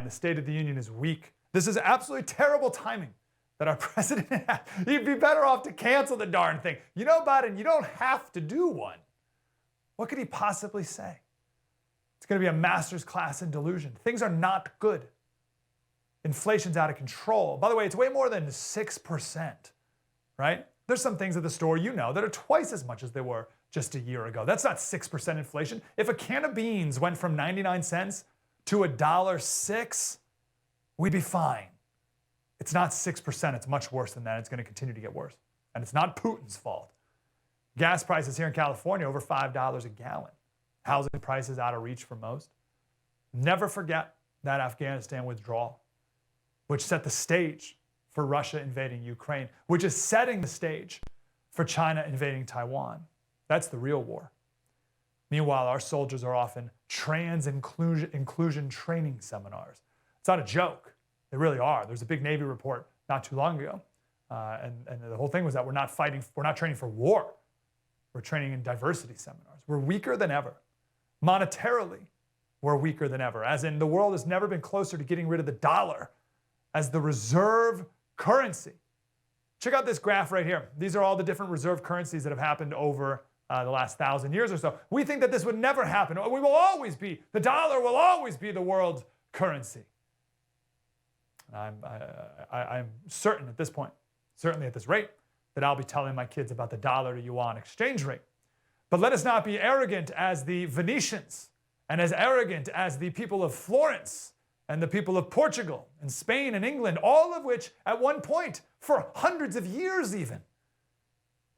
The State of the Union is weak. This is absolutely terrible timing that our president had. He'd be better off to cancel the darn thing. You know, Biden, you don't have to do one. What could he possibly say? It's going to be a master's class in delusion. Things are not good. Inflation's out of control. By the way, it's way more than 6%, right? There's some things at the store, you know, that are twice as much as they were just a year ago. That's not 6% inflation. If a can of beans went from 99 cents to $1.06, we'd be fine. It's not 6%. It's much worse than that. It's going to continue to get worse. And it's not Putin's fault. Gas prices here in California over $5 a gallon. Housing prices out of reach for most. Never forget that Afghanistan withdrawal, which set the stage for Russia invading Ukraine, which is setting the stage for China invading Taiwan. That's the real war. Meanwhile, our soldiers are often trans-inclusion training seminars. It's not a joke. They really are. There's a big Navy report not too long ago. And the whole thing was that we're not training for war. We're training in diversity seminars. We're weaker than ever. Monetarily, we're weaker than ever. As in, the world has never been closer to getting rid of the dollar as the reserve currency. Check out this graph right here. These are all the different reserve currencies that have happened over the last 1,000 years or so. We think that this would never happen. The dollar will always be the world's currency. I'm certain at this point, certainly at this rate, that I'll be telling my kids about the dollar to yuan exchange rate. But let us not be arrogant as the Venetians and as arrogant as the people of Florence and the people of Portugal and Spain and England, all of which at one point, for hundreds of years even,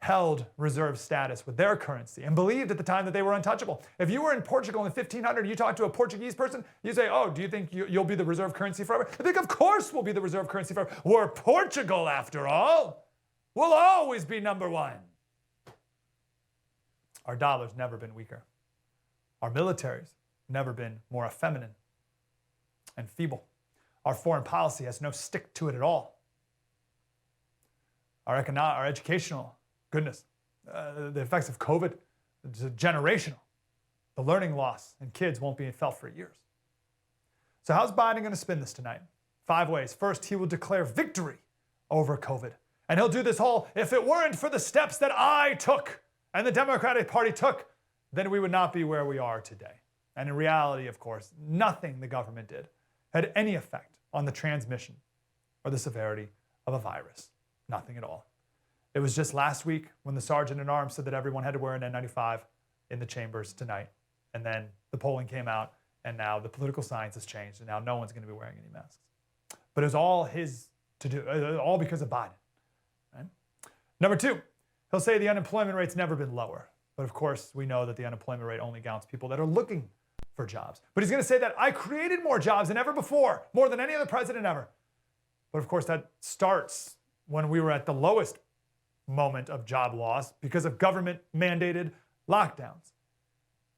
held reserve status with their currency and believed at the time that they were untouchable. If you were in Portugal in 1500, you talk to a Portuguese person, you say, oh, do you think you'll be the reserve currency forever? I think, of course, we'll be the reserve currency forever. We're Portugal, after all. We'll always be number one. Our dollar's never been weaker. Our military's never been more effeminate and feeble. Our foreign policy has no stick to it at all. Our educational, goodness, the effects of COVID, it's generational. The learning loss in kids won't be felt for years. So how's Biden going to spin this tonight? 5 ways. First, he will declare victory over COVID. And he'll do this whole, if it weren't for the steps that I took and the Democratic Party took, then we would not be where we are today. And in reality, of course, nothing the government did had any effect on the transmission or the severity of a virus. Nothing at all. It was just last week when the sergeant at arms said that everyone had to wear an N95 in the chambers tonight. And then the polling came out, and now the political science has changed, and now no one's going to be wearing any masks. But it was all his to do, all because of Biden. Right? Number 2, he'll say the unemployment rate's never been lower. But of course, we know that the unemployment rate only counts people that are looking for jobs. But he's going to say that I created more jobs than ever before, more than any other president ever. But of course, that starts when we were at the lowest moment of job loss because of government-mandated lockdowns.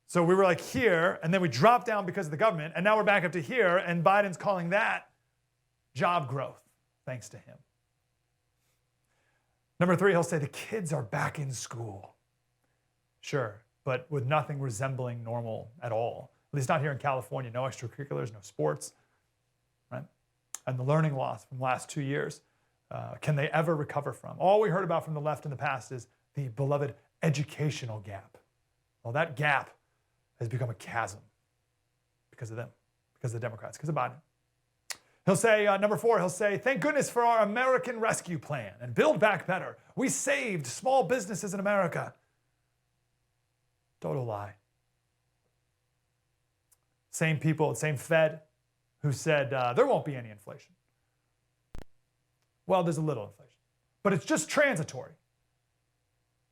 So we were like here, and then we dropped down because of the government, and now we're back up to here, and Biden's calling that job growth, thanks to him. Number 3, he'll say the kids are back in school. Sure, but with nothing resembling normal at all. At least not here in California. No extracurriculars, no sports, right? And the learning loss from the last 2 years, can they ever recover from? All we heard about from the left in the past is the beloved educational gap. Well, that gap has become a chasm because of them, because of the Democrats, because of Biden. He'll say, number 4, he'll say, thank goodness for our American Rescue Plan and Build Back Better. We saved small businesses in America. Total lie. Same people, same Fed who said there won't be any inflation. Well, there's a little inflation, but it's just transitory.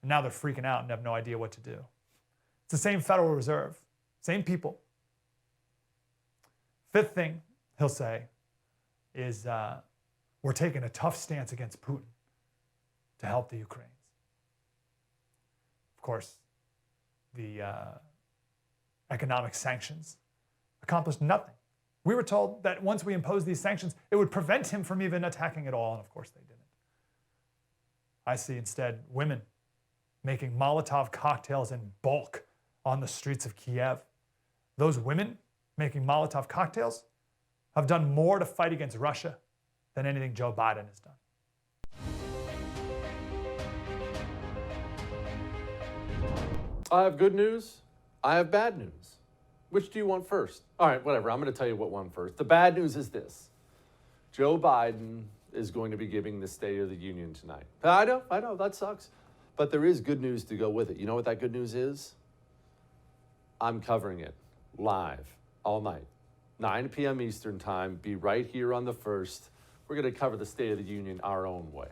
And now they're freaking out and have no idea what to do. It's the same Federal Reserve, same people. 5th thing he'll say is we're taking a tough stance against Putin to help the Ukrainians. Of course, the economic sanctions accomplished nothing. We were told that once we imposed these sanctions, it would prevent him from even attacking at all, and of course they didn't. I see instead women making Molotov cocktails in bulk on the streets of Kiev. Those women making Molotov cocktails have done more to fight against Russia than anything Joe Biden has done. I have good news. I have bad news. Which do you want first? All right, whatever. I'm going to tell you what one first. The bad news is this. Joe Biden is going to be giving the State of the Union tonight. I know, that sucks. But there is good news to go with it. You know what that good news is? I'm covering it live all night. 9 p.m. Eastern time. Be right here on the 1st. We're going to cover the State of the Union our own way.